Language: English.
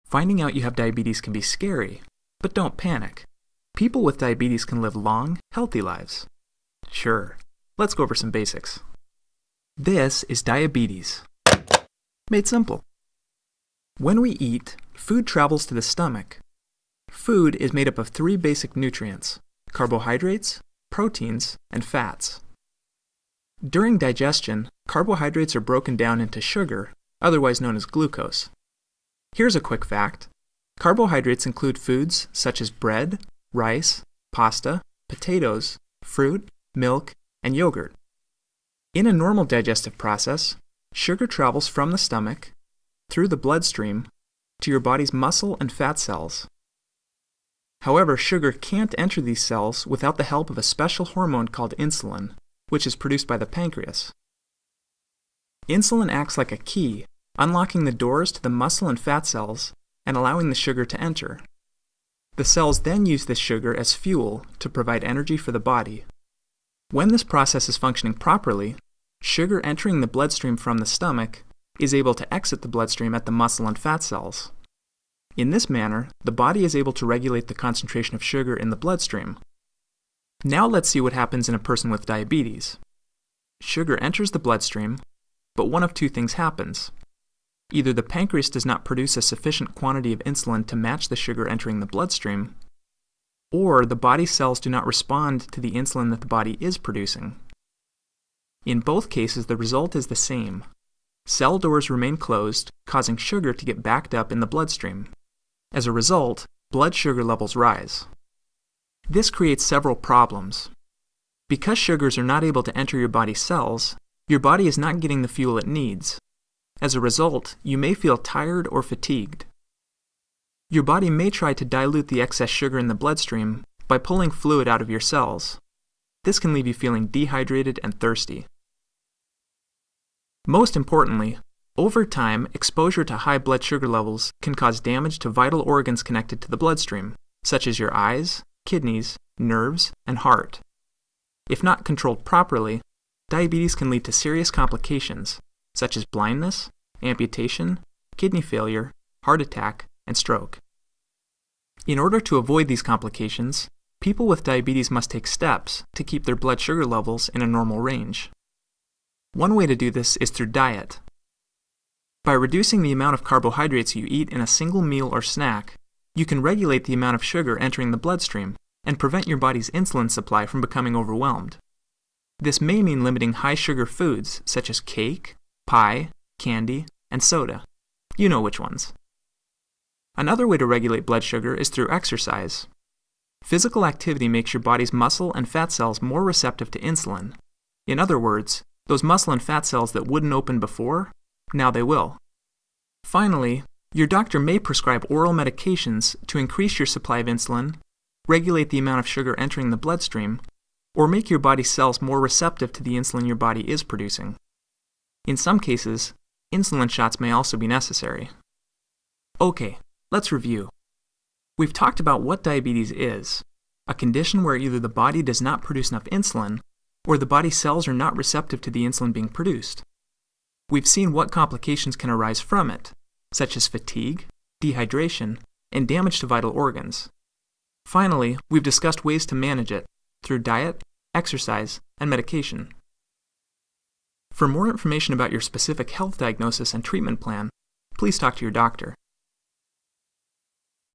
Finding out you have diabetes can be scary, but don't panic. People with diabetes can live long, healthy lives. Sure, let's go over some basics. This is diabetes. Made simple. When we eat, food travels to the stomach. Food is made up of 3 basic nutrients: carbohydrates, proteins, and fats. During digestion, carbohydrates are broken down into sugar, otherwise known as glucose. Here's a quick fact. Carbohydrates include foods such as bread, rice, pasta, potatoes, fruit, milk, and yogurt. In a normal digestive process, sugar travels from the stomach, through the bloodstream, to your body's muscle and fat cells. However, sugar can't enter these cells without the help of a special hormone called insulin, which is produced by the pancreas. Insulin acts like a key, unlocking the doors to the muscle and fat cells and allowing the sugar to enter. The cells then use this sugar as fuel to provide energy for the body. When this process is functioning properly, sugar entering the bloodstream from the stomach is able to exit the bloodstream at the muscle and fat cells. In this manner, the body is able to regulate the concentration of sugar in the bloodstream. Now let's see what happens in a person with diabetes. Sugar enters the bloodstream, but one of 2 things happens. Either the pancreas does not produce a sufficient quantity of insulin to match the sugar entering the bloodstream, or the body cells do not respond to the insulin that the body is producing. In both cases, the result is the same. Cell doors remain closed, causing sugar to get backed up in the bloodstream. As a result, blood sugar levels rise. This creates several problems. Because sugars are not able to enter your body's cells, your body is not getting the fuel it needs. As a result, you may feel tired or fatigued. Your body may try to dilute the excess sugar in the bloodstream by pulling fluid out of your cells. This can leave you feeling dehydrated and thirsty. Most importantly, over time, exposure to high blood sugar levels can cause damage to vital organs connected to the bloodstream, such as your eyes, kidneys, nerves, and heart. If not controlled properly, diabetes can lead to serious complications, such as blindness, amputation, kidney failure, heart attack, and stroke. In order to avoid these complications, people with diabetes must take steps to keep their blood sugar levels in a normal range. One way to do this is through diet. By reducing the amount of carbohydrates you eat in a single meal or snack, you can regulate the amount of sugar entering the bloodstream and prevent your body's insulin supply from becoming overwhelmed. This may mean limiting high-sugar foods such as cake, pie, candy, and soda. You know which ones. Another way to regulate blood sugar is through exercise. Physical activity makes your body's muscle and fat cells more receptive to insulin. In other words, those muscle and fat cells that wouldn't open before, now they will. Finally, your doctor may prescribe oral medications to increase your supply of insulin, regulate the amount of sugar entering the bloodstream, or make your body's cells more receptive to the insulin your body is producing. In some cases, insulin shots may also be necessary. Okay, let's review. We've talked about what diabetes is, a condition where either the body does not produce enough insulin, or the body cells are not receptive to the insulin being produced. We've seen what complications can arise from it, such as fatigue, dehydration, and damage to vital organs. Finally, we've discussed ways to manage it through diet, exercise, and medication. For more information about your specific health diagnosis and treatment plan, please talk to your doctor.